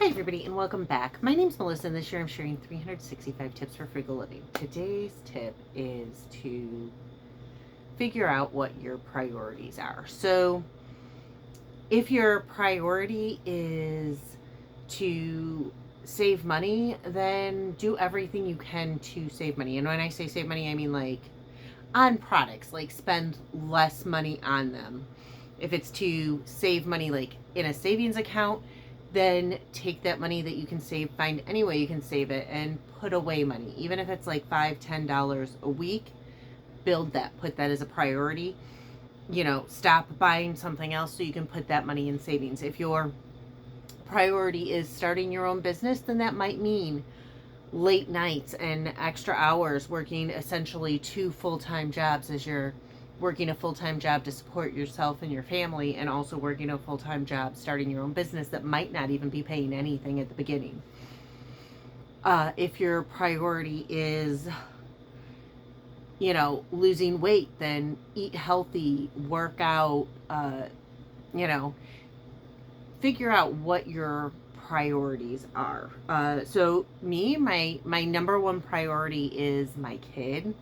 Hi everybody and welcome back. My name's Melissa and this year I'm sharing 365 tips for frugal living. Today's tip is to figure out what your priorities are. So if your priority is to save money, then do everything you can to save money. And when I say save money, I mean like on products, like spend less money on them. If it's to save money like in a savings account, then take that money that you can save, find any way you can save it, and put away money. Even if it's like $5-10 a week, build that, put that as a priority. Stop buying something else so you can put that money in savings. If your priority is starting your own business, then that might mean late nights and extra hours, working essentially 2 full-time jobs as you're working a full-time job to support yourself and your family, and also working a full-time job starting your own business that might not even be paying anything at the beginning. If your priority is losing weight, then eat healthy, work out, figure out what your priorities are. So me, my number one priority is my kid.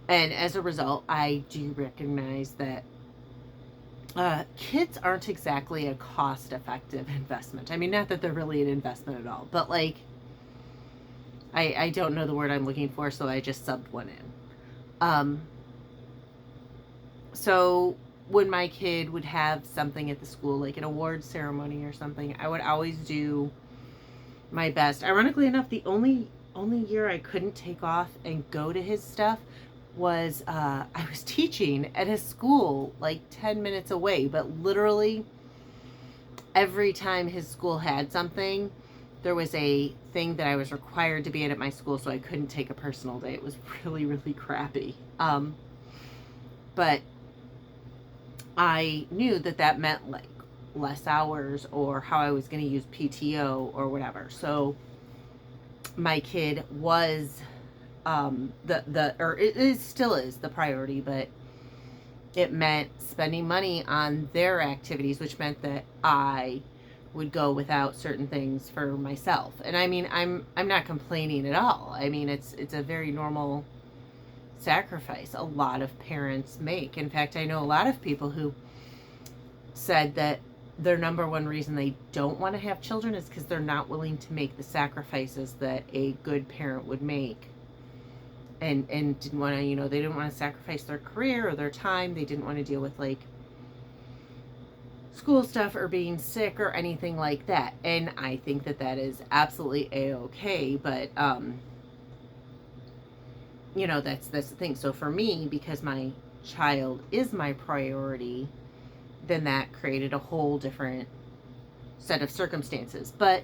And as a result, I do recognize that kids aren't exactly a cost-effective investment. I mean, not that they're really an investment at all, but like, I don't know the word I'm looking for, so I just subbed one in. So when my kid would have something at the school, like an award ceremony or something, I would always do my best. Ironically enough, the only year I couldn't take off and go to his stuff was I was teaching at his school like 10 minutes away, but literally every time his school had something, there was a thing that I was required to be in at my school, so I couldn't take a personal day. It was really, really crappy. But I knew that meant like less hours, or how I was going to use PTO or whatever. So my kid was it still is the priority, but it meant spending money on their activities, which meant that I would go without certain things for myself. And I mean, I'm not complaining at all. I mean, it's a very normal sacrifice a lot of parents make. In fact, I know a lot of people who said that their number one reason they don't want to have children is because they're not willing to make the sacrifices that a good parent would make. And didn't want to, they didn't want to sacrifice their career or their time. They didn't want to deal with like school stuff or being sick or anything like that. And I think that is absolutely a-okay. But, that's the thing. So for me, because my child is my priority, then that created a whole different set of circumstances. But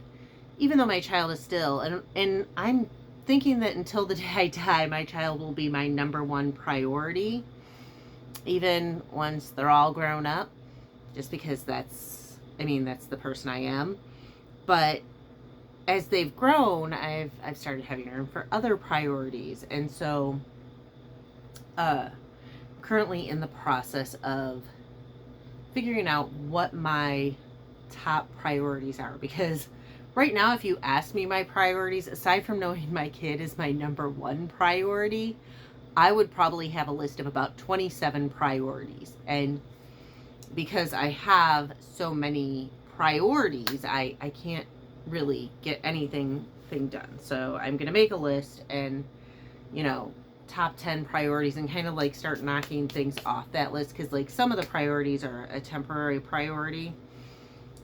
even though my child is still, and I'm thinking that until the day I die, my child will be my number one priority, even once they're all grown up, just because that's the person I am. But as they've grown, I've started having room for other priorities. And so currently in the process of figuring out what my top priorities are, because right now, if you ask me my priorities, aside from knowing my kid is my number one priority, I would probably have a list of about 27 priorities. And because I have so many priorities, I can't really get anything done. So I'm going to make a list and, top 10 priorities, and kind of like start knocking things off that list. Because like some of the priorities are a temporary priority.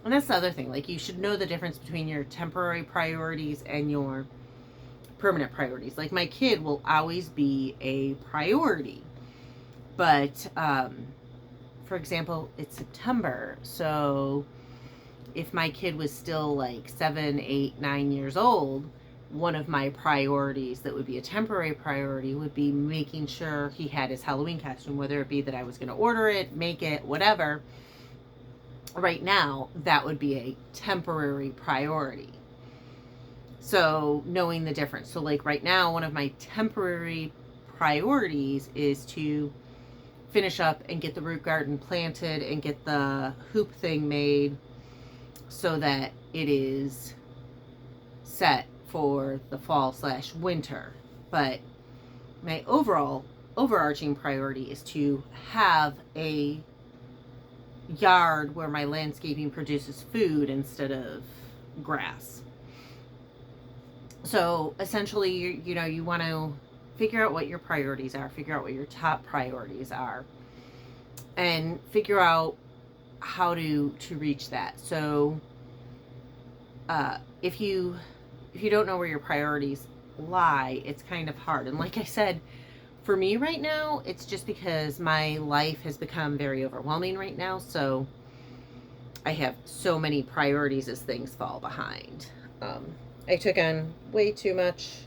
And that's the other thing. Like, you should know the difference between your temporary priorities and your permanent priorities. Like, my kid will always be a priority. But, for example, it's September. So if my kid was still like 7, 8, 9 years old, one of my priorities that would be a temporary priority would be making sure he had his Halloween costume, whether it be that I was going to order it, make it, whatever. Right now, that would be a temporary priority. So knowing the difference. So like right now, one of my temporary priorities is to finish up and get the root garden planted and get the hoop thing made, so that it is set for the fall/winter. But my overarching priority is to have a yard where my landscaping produces food instead of grass. So essentially, you want to figure out what your priorities are, figure out what your top priorities are, and figure out how to reach that. So if you don't know where your priorities lie, it's kind of hard. And like I said, for me right now, it's just because my life has become very overwhelming right now. So I have so many priorities as things fall behind. I took on way too much.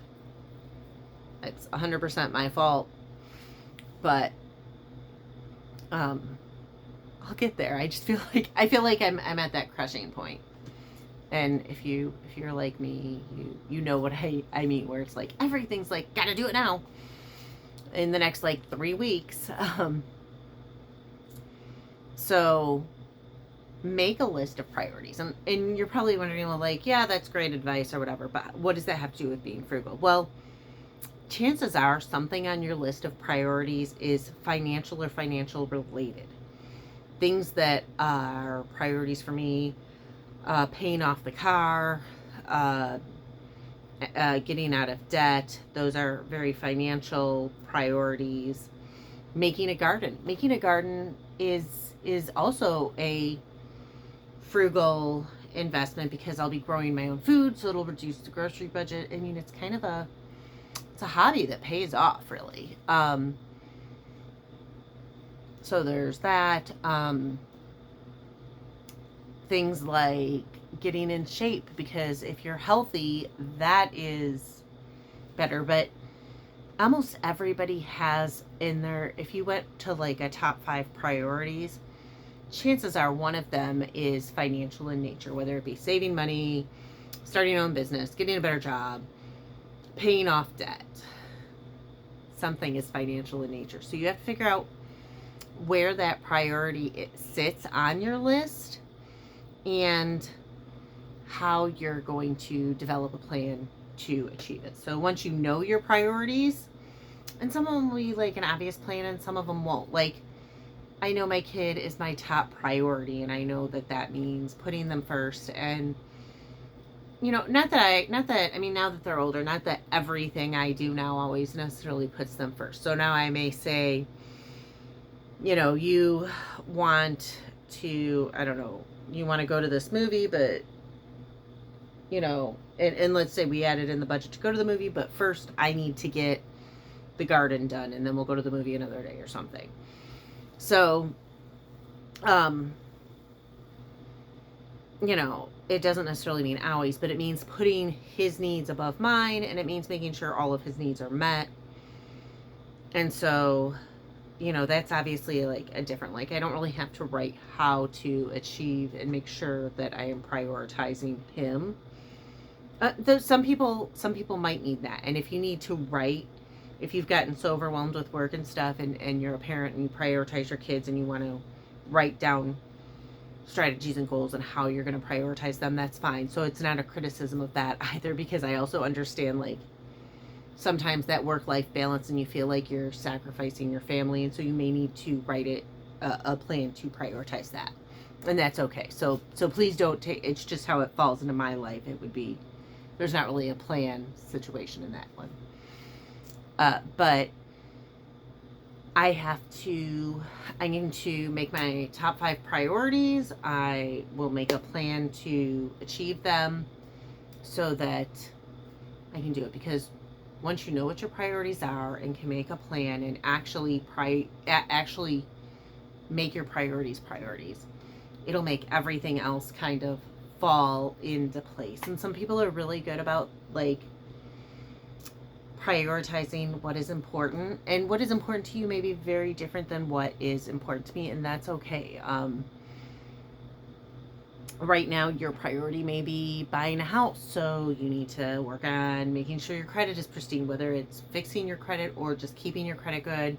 It's 100% my fault. But I'll get there. I just feel like I'm at that crushing point. And if you're like me, you know what I mean, where it's like everything's like, gotta do it now in the next like 3 weeks. So make a list of priorities. And you're probably wondering, well, like, yeah, that's great advice or whatever, but what does that have to do with being frugal? Well, chances are something on your list of priorities is financial or financial related. Things that are priorities for me, paying off the car, getting out of debt. Those are very financial priorities. Making a garden is also a frugal investment because I'll be growing my own food, so it'll reduce the grocery budget. I mean, it's kind of it's a hobby that pays off, really. So there's that. Things like getting in shape, because if you're healthy, that is better. But almost everybody has in their, if you went to like a top 5 priorities, chances are one of them is financial in nature, whether it be saving money, starting your own business, getting a better job, paying off debt. Something is financial in nature. So you have to figure out where that priority sits on your list and how you're going to develop a plan to achieve it. So once you know your priorities, and some of them will be like an obvious plan and some of them won't. Like, I know my kid is my top priority, and I know that means putting them first. And not that now that they're older, not that everything I do now always necessarily puts them first. So now I may say, you want to, I don't know, you want to go to this movie, but and let's say we added in the budget to go to the movie, but first I need to get the garden done, and then we'll go to the movie another day or something. So, it doesn't necessarily mean always, but it means putting his needs above mine, and it means making sure all of his needs are met. And so, that's obviously like a different, like, I don't really have to write how to achieve and make sure that I am prioritizing him. Some people might need that. And if you need to write, if you've gotten so overwhelmed with work and stuff, and you're a parent and you prioritize your kids and you want to write down strategies and goals and how you're going to prioritize them, that's fine. So it's not a criticism of that either, because I also understand, like, sometimes that work-life balance and you feel like you're sacrificing your family, and so you may need to write a plan to prioritize that, and that's okay. So please don't take, it's just how it falls into my life. It would be, there's not really a plan situation in that one. But I need to make my top 5 priorities. I will make a plan to achieve them so that I can do it. Because once you know what your priorities are and can make a plan and actually make your priorities, it'll make everything else kind of fall into place. And some people are really good about, like, prioritizing what is important, and what is important to you may be very different than what is important to me, and that's okay. Right now your priority may be buying a house, so you need to work on making sure your credit is pristine, whether it's fixing your credit or just keeping your credit good,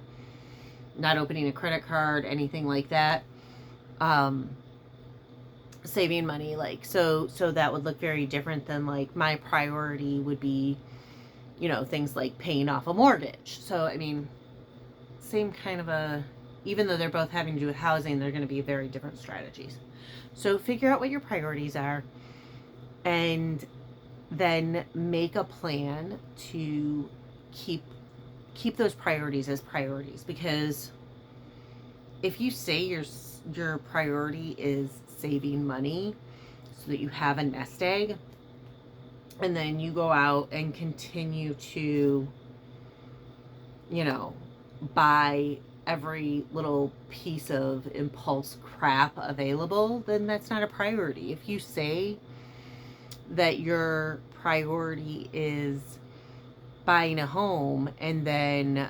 not opening a credit card, anything like that. saving money. Like, so that would look very different than like my priority would be, you know, things like paying off a mortgage. So I mean, same kind of a, even though they're both having to do with housing, they're going to be very different strategies. So figure out what your priorities are, and then make a plan to keep those priorities as priorities. Because if you say your priority is saving money so that you have a nest egg, and then you go out and continue to, you know, buy every little piece of impulse crap available, then that's not a priority. If you say that your priority is buying a home, and then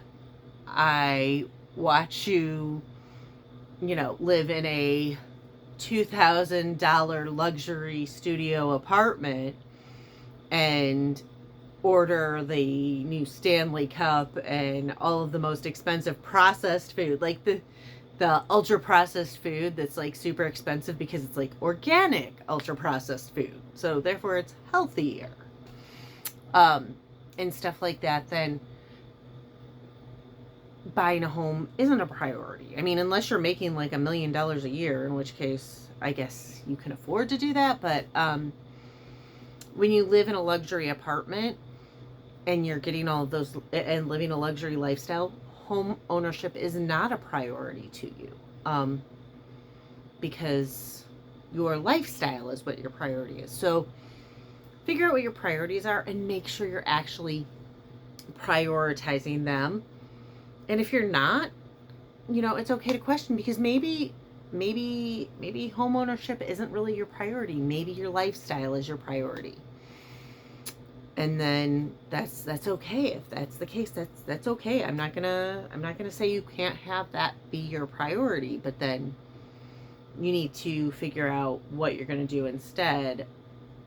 I watch you, you know, live in a $2,000 luxury studio apartment and order the new Stanley Cup and all of the most expensive processed food, like the ultra processed food that's like super expensive because it's like organic ultra processed food, so therefore it's healthier, and stuff like that, then buying a home isn't a priority. I mean, unless you're making like $1 million a year, in which case I guess you can afford to do that. But when you live in a luxury apartment and you're getting all of those and living a luxury lifestyle, home ownership is not a priority to you, because your lifestyle is what your priority is. So figure out what your priorities are and make sure you're actually prioritizing them. And if you're not, you know, it's okay to question, because maybe home ownership isn't really your priority. Maybe your lifestyle is your priority. And then that's okay. If that's the case, that's okay. I'm not gonna say you can't have that be your priority, but then you need to figure out what you're gonna do instead,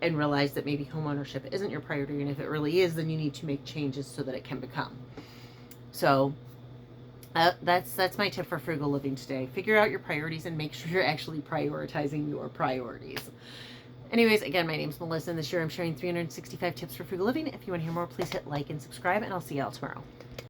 and realize that maybe home ownership isn't your priority, and if it really is, then you need to make changes so that it can become. So that's my tip for frugal living today. Figure out your priorities and make sure you're actually prioritizing your priorities. Anyways, again, my name is Melissa, and this year I'm sharing 365 tips for frugal living. If you want to hear more, please hit like and subscribe, and I'll see y'all tomorrow.